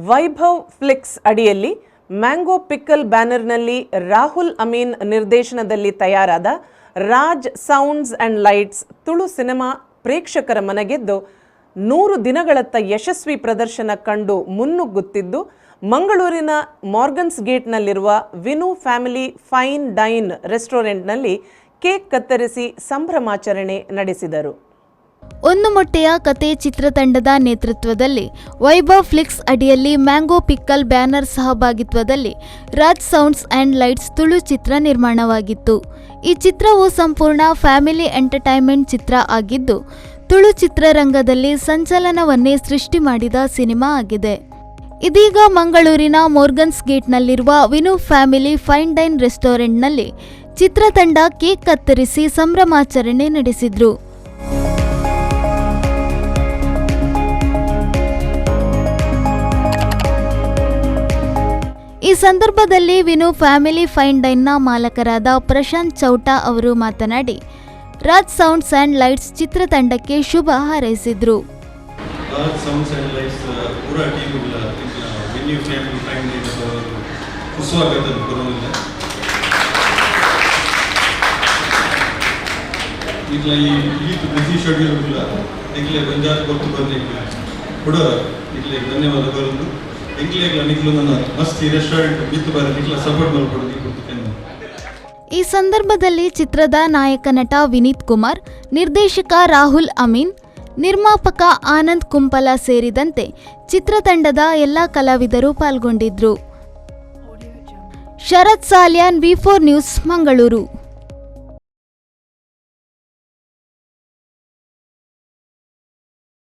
Vaibhav Flix ಅಡಿಯಲ್ಲಿ mango pickle ಬ್ಯಾನರ್ನಲ್ಲಿ ರಾಹುಲ್ ಅಮೀನ್ ನಿರ್ದೇಶನದಲ್ಲಿ ತಯಾರಾದ Raj sounds and lights Tulu cinema ಪ್ರೇಕ್ಷಕರ ಮನಗೆದ್ದು 100 ದಿನಗಳತ್ತ ಯಶಸ್ವಿ ಪ್ರದರ್ಶನ ಕಂಡು ಮುನ್ನುಗ್ಗುತ್ತಿದ್ದು ಮಂಗಳೂರಿನ ಮಾರ್ಗನ್ಸ್ ಗೇಟ್ನಲ್ಲಿರುವ ವಿನು ಫ್ಯಾಮಿಲಿ ಫೈನ್ ಡೈನ್ ರೆಸ್ಟೋರೆಂಟ್ನಲ್ಲಿ ಕೇಕ್ ಕತ್ತರಿಸಿ ಸಂಭ್ರಮಾಚರಣೆ ನಡೆಸಿದರು. ಒಂದು ಮೊಟ್ಟೆಯ ಕತೆ ಚಿತ್ರತಂಡದ ನೇತೃತ್ವದಲ್ಲಿ ವೈಭವ್ ಫ್ಲಿಕ್ಸ್ ಅಡಿಯಲ್ಲಿ ಮ್ಯಾಂಗೋ ಪಿಕ್ಕಲ್ ಬ್ಯಾನರ್ ಸಹಭಾಗಿತ್ವದಲ್ಲಿ Raj sounds and lights Tulu ಚಿತ್ರ ನಿರ್ಮಾಣವಾಗಿತ್ತು. ಈ ಚಿತ್ರವು ಸಂಪೂರ್ಣ ಫ್ಯಾಮಿಲಿ ಎಂಟರ್ಟೈನ್ಮೆಂಟ್ ಚಿತ್ರ ಆಗಿದ್ದು ತುಳು ಚಿತ್ರರಂಗದಲ್ಲಿ ಸಂಚಲನವನ್ನೇ ಸೃಷ್ಟಿ ಮಾಡಿದ ಸಿನಿಮಾ ಆಗಿದೆ. ಇದೀಗ ಮಂಗಳೂರಿನ ಮೋರ್ಗನ್ಸ್ ಗೇಟ್ನಲ್ಲಿರುವ ವಿನು ಫ್ಯಾಮಿಲಿ ಫೈನ್ ಡೈನ್ ರೆಸ್ಟೋರೆಂಟ್ನಲ್ಲಿ ಚಿತ್ರತಂಡ ಕೇಕ್ ಕತ್ತರಿಸಿ ಸಂಭ್ರಮಾಚರಣೆ ನಡೆಸಿದ್ರು. ಈ ಸಂದರ್ಭದಲ್ಲಿ ವಿನು ಫ್ಯಾಮಿಲಿ ಫೈನ್ ಡೈನ್ನ ಮಾಲಕರಾದ ಪ್ರಶಾಂತ್ ಚೌಟಾ ಅವರು ಮಾತನಾಡಿ ರಾಜ್ ಸೌಂಡ್ಸ್ ಅಂಡ್ ಲೈಟ್ಸ್ ಚಿತ್ರತಂಡಕ್ಕೆ ಶುಭ ಹಾರೈಸಿದ್ರು. ಈ ಸಂದರ್ಭದಲ್ಲಿ ಚಿತ್ರದ ನಾಯಕ ನಟ ವಿನೀತ್ ಕುಮಾರ್, ನಿರ್ದೇಶಕ ರಾಹುಲ್ ಅಮೀನ್, ನಿರ್ಮಾಪಕ ಆನಂದ್ ಕುಂಪಲ ಸೇರಿದಂತೆ ಚಿತ್ರತಂಡದ ಎಲ್ಲ ಕಲಾವಿದರು ಪಾಲ್ಗೊಂಡಿದ್ರು. ಶರತ್ ಸಾಲ್ಯಾನ್, ವಿ4 ನ್ಯೂಸ್, ಮಂಗಳೂರು.